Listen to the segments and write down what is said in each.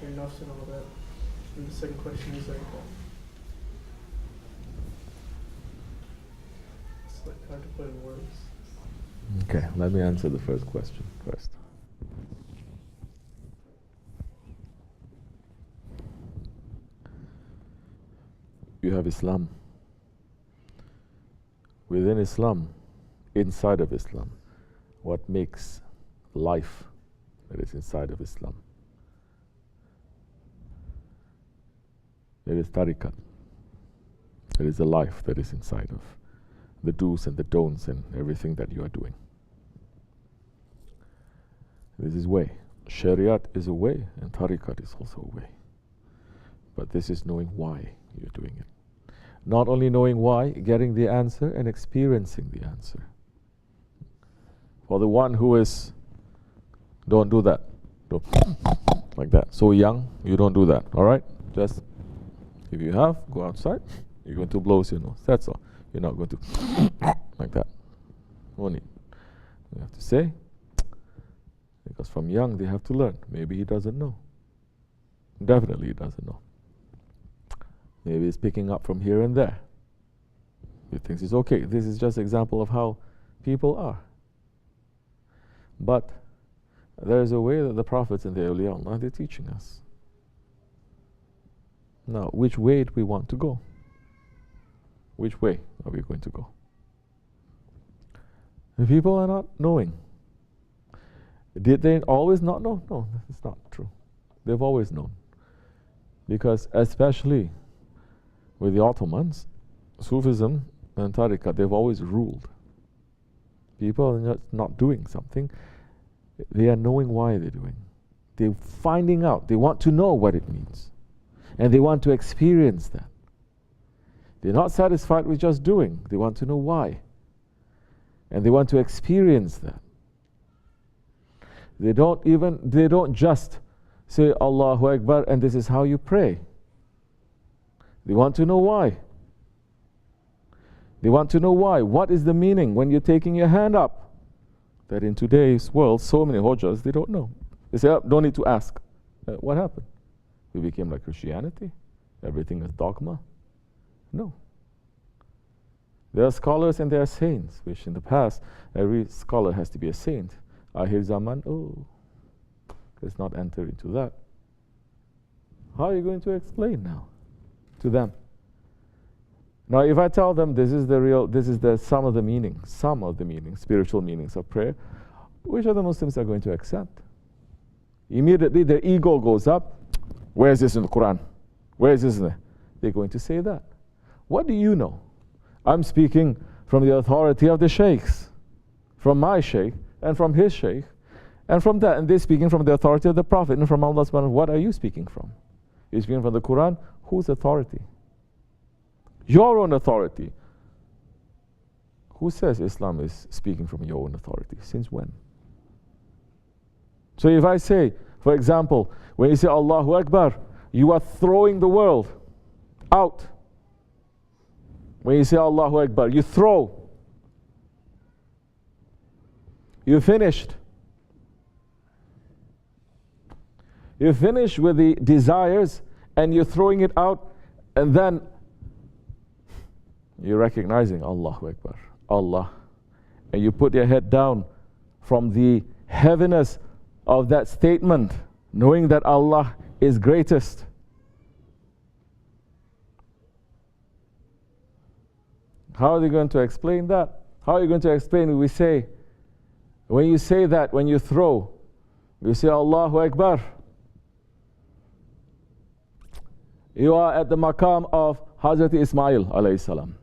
your nafs and all that. And the second question is like, it's like hard to put in words. Okay, let me answer the first question first. You have Islam. Within Islam, inside of Islam, what makes life that is inside of Islam? It is tariqat. It is a life that is inside of the do's and the don'ts and everything that you are doing. This is way. Shariat is a way, and tariqat is also a way. But this is knowing why you're doing it. Not only knowing why, getting the answer and experiencing the answer. For the one who is, don't do that. Don't like that. So young, you don't do that. All right? Just, if you have, go outside. You're going to blow your nose. That's all. You're not going to like that. No need. You have to say, because from young they have to learn. Maybe he doesn't know. Definitely he doesn't know. Maybe he's picking up from here and there. He thinks it's okay. This is just an example of how people are. But there is a way that the prophets and the awliya Allah, they're teaching us. Now, which way do we want to go? Which way are we going to go? The people are not knowing. Did they always not know? No, that's not true. They've always known. Because especially with the Ottomans, Sufism and Tariqat, they've always ruled. People are not doing something. They are knowing why they're doing. They're finding out. They want to know what it means. And they want to experience that. They're not satisfied with just doing. They want to know why. And they want to experience that. They don't just say Allahu Akbar and this is how you pray. They want to know why. They want to know why. What is the meaning when you're taking your hand up? That in today's world, so many Hujjas, they don't know. They say, oh, don't need to ask. What happened? We became like Christianity? Everything is dogma? No. There are scholars and there are saints, which in the past, every scholar has to be a saint. Akhir Zaman, let's not enter into that. How are you going to explain now to them? Now, if I tell them this is the some of the meanings, spiritual meanings of prayer, which other Muslims are going to accept? Immediately their ego goes up. Where is this in the Quran? Where is this in there? They're going to say that. What do you know? I'm speaking from the authority of the sheikhs, from my sheikh, and from his sheikh, and from that, and they're speaking from the authority of the Prophet, and from Allah subhanahu wa ta'ala. What are you speaking from? You're speaking from the Quran? Whose authority? Your own authority. Who says Islam is speaking from your own authority? Since when? So if I say, for example, when you say Allahu Akbar, you are throwing the world out. When you say Allahu Akbar, you throw. You finished. You finish with the desires and you're throwing it out, and then you're recognizing Allahu Akbar, Allah. And you put your head down from the heaviness of that statement, knowing that Allah is greatest. How are they going to explain that? How are you going to explain when you say that, when you throw, you say Allahu Akbar, you are at the maqam of Hazrat Ismail alayhi salam.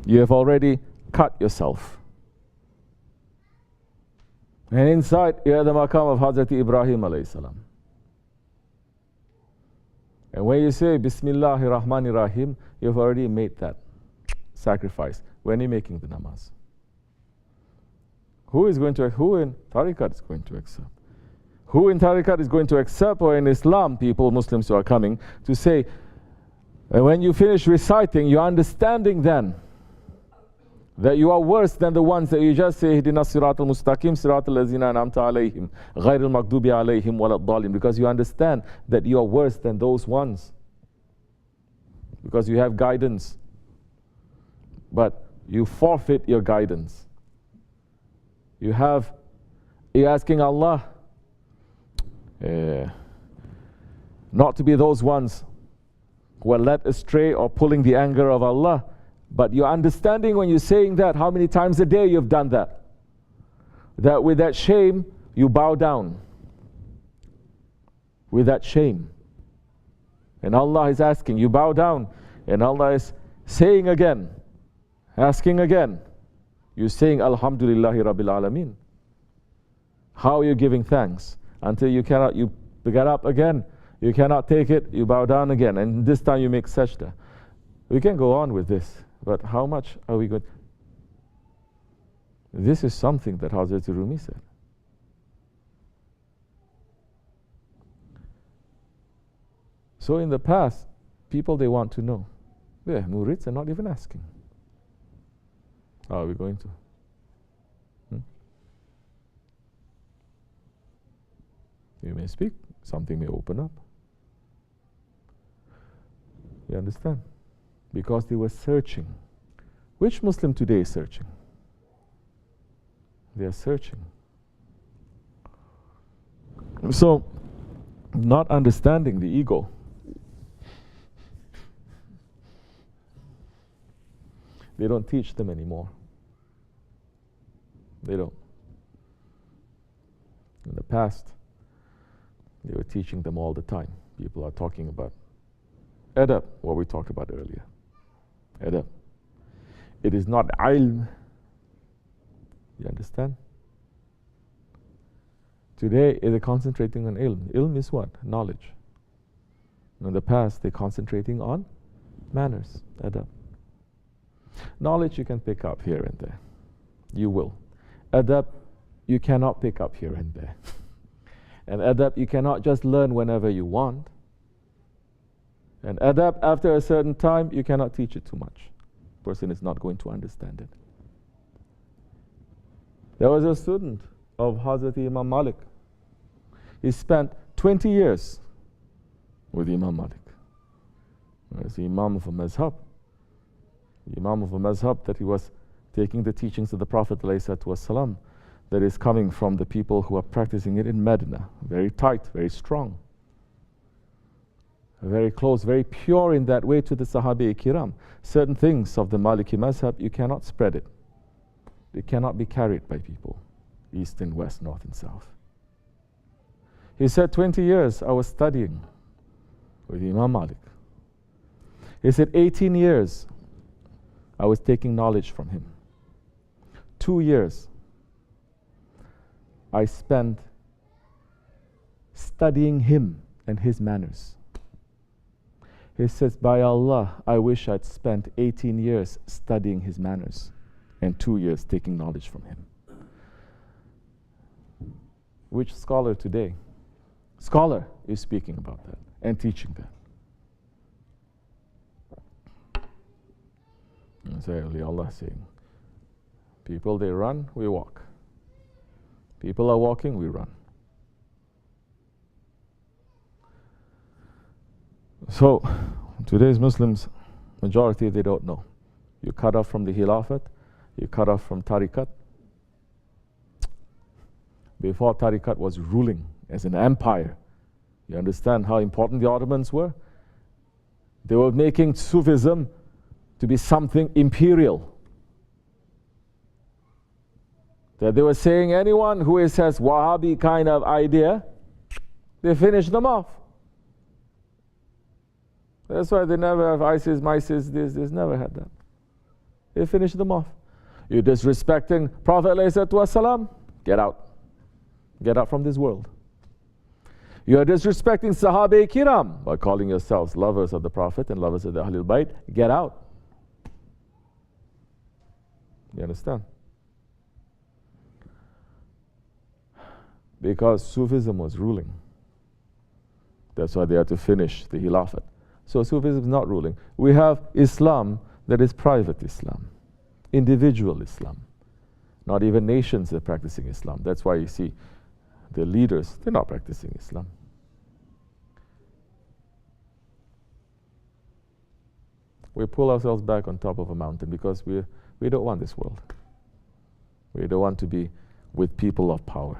You have already cut yourself. And inside, you are at the maqam of Hazrat Ibrahim alayhi salam. And when you say Bismillahir Rahmanir Rahim, you've already made that sacrifice when you're making the namaz. Who in Tariqat is going to accept? Who in Tariqat is going to accept, or in Islam, people, Muslims who are coming, to say, when you finish reciting, you're understanding then that you are worse than the ones that you just say, اهدنا الصراط المستقيم صراط الذين أنعمت عليهم غير المغضوب عليهم ولا الضالين, because you understand that you are worse than those ones. Because you have guidance, but you forfeit your guidance. You're asking Allah not to be those ones who are led astray or pulling the anger of Allah. But you're understanding when you're saying that, how many times a day you've done that. That with that shame, you bow down. With that shame. And Allah is asking, you bow down. And Allah is saying again, asking again. You're saying, Alhamdulillahi Rabbil Alameen. How are you giving thanks? Until you get up again. You cannot take it, you bow down again. And this time you make sajda. We can go on with this. But how much are we going? This is something that Hazrat Rumi said. So in the past, people, they want to know. Yeah, murids are not even asking. How are we going to? You may speak, something may open up. You understand? Because they were searching. Which Muslim today is searching? They are searching. So, not understanding the ego. They don't teach them anymore. They don't. In the past, they were teaching them all the time. People are talking about adab, what we talked about earlier. Adab. It is not ilm. You understand? Today, they're concentrating on ilm. Ilm is what? Knowledge. In the past, they're concentrating on manners, adab. Knowledge you can pick up here and there. You will. Adab, you cannot pick up here and there. And adab, you cannot just learn whenever you want. And adab, after a certain time, you cannot teach it too much. Person is not going to understand it. There was a student of Hazrat Imam Malik. He spent 20 years with Imam Malik. As the Imam of a Mazhab. The Imam of a Mazhab that he was taking the teachings of the Prophet ﷺ, that is coming from the people who are practicing it in Medina. Very tight, very strong. Very close, very pure in that way to the Sahabi Kiram. Certain things of the Maliki Mazhab, you cannot spread it. It cannot be carried by people, east and west, north and south. He said, 20 years I was studying with Imam Malik. He said, 18 years I was taking knowledge from him. 2 years I spent studying him and his manners. He says, by Allah, I wish I'd spent 18 years studying his manners and 2 years taking knowledge from him. Which scholar today? Scholar is speaking about that and teaching that. And so Allah saying, people, they run, we walk. People are walking, we run. So, today's Muslims, majority, they don't know. You cut off from the Khilafat, you cut off from Tariqat. Before Tariqat was ruling as an empire, you understand how important the Ottomans were? They were making Sufism to be something imperial. That they were saying anyone who has Wahhabi kind of idea, they finish them off. That's why they never have ISIS, MISIS, this never had that. They finish them off. You're disrespecting Prophet ﷺ, get out. Get out from this world. You are disrespecting Sahabe Kiram by calling yourselves lovers of the Prophet and lovers of the Ahlul Bayt, get out. You understand? Because Sufism was ruling. That's why they had to finish the Khilafat. So Sufism is not ruling. We have Islam that is private Islam. individual Islam. Not even nations are practicing Islam. That's why you see the leaders, they're not practicing Islam. We pull ourselves back on top of a mountain because we don't want this world. We don't want to be with people of power.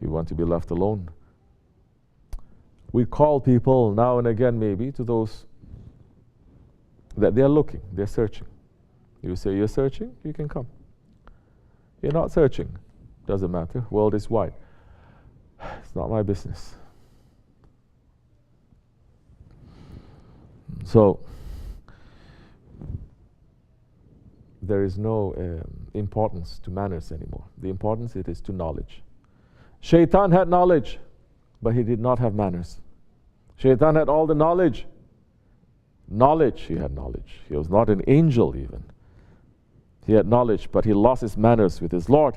We want to be left alone. We call people now and again maybe to those that they're looking, they're searching. You say you're searching, you can come. You're not searching, doesn't matter, world is wide. It's not my business. So there is no importance to manners anymore. The importance it is to knowledge. Shaitan had knowledge, but he did not have manners. Shaitan had all the knowledge. He had knowledge. He was not an angel even. He had knowledge, but he lost his manners with his Lord.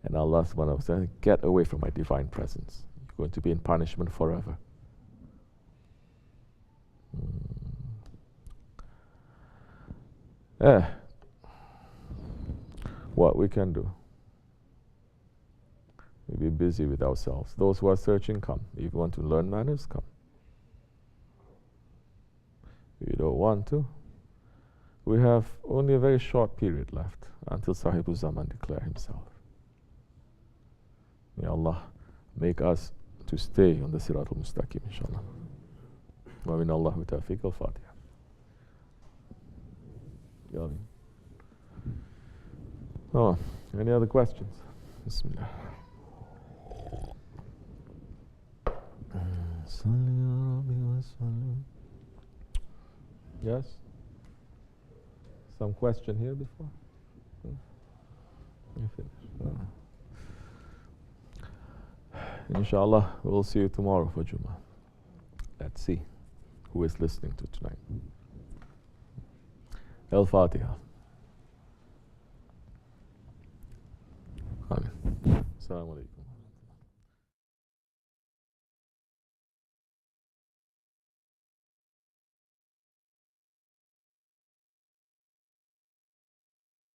And Allah subhanahu wa ta'ala said, get away from my divine presence. You're going to be in punishment forever. What we can do? We be busy with ourselves. Those who are searching, come. If you want to learn manners, come. If you don't want to, we have only a very short period left until Sahibul Zaman declare himself. May Allah make us to stay on the Siratul Mustaqim, inshallah. Wa min Allahu tawfiq al-Fatiha. Oh, any other questions? Bismillah. Yes? Some question here before? You finish. Inshallah, we'll see you tomorrow for Jummah. Let's see who is listening to tonight. Al-Fatiha. Amen. Assalamu alaikum.